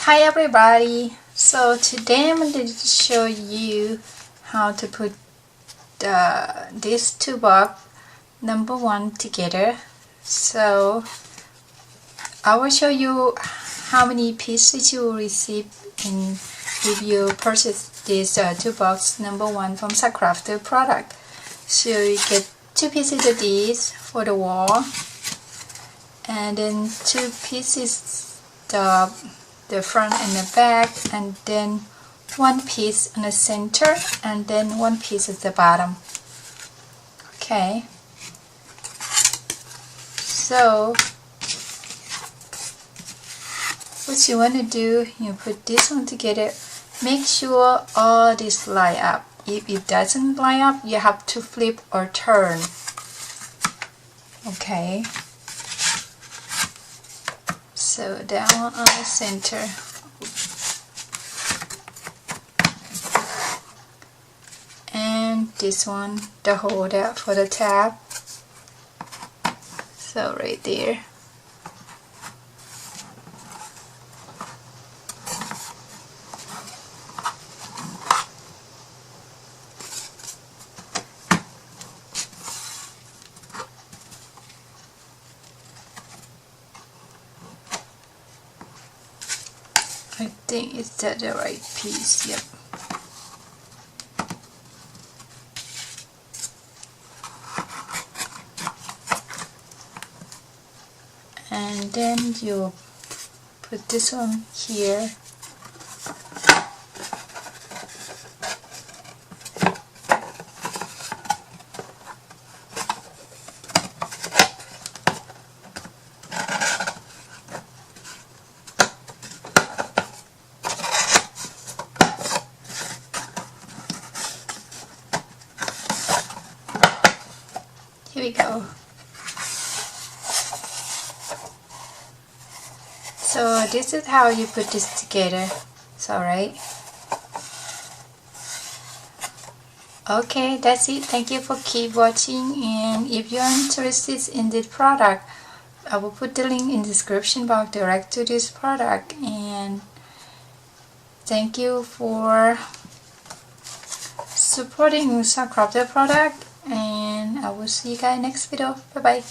Hi everybody! So today I'm going to show you how to put these two box number one together. So I will show you how many pieces you will receive if you purchase this two box number one from SaCrafters product. So you get two pieces of these for the wall, and then two pieces the front and the back, and then one piece in the center, and then one piece at the bottom. Okay, so what you want to do, you put this one together. Make sure all this line up. If it doesn't line up, you have to flip or turn. Okay, so that one on the center, and this one the holder for the tab, so right there. I think it's the right piece, yep. And then you put this one here. Here we go. So this is how you put this together. It's alright. Okay, that's it. Thank you for keep watching, and if you're interested in this product, I will put the link in the description box direct to this product. And thank you for supporting SaCrafters product, and I will see you guys next video. Bye bye.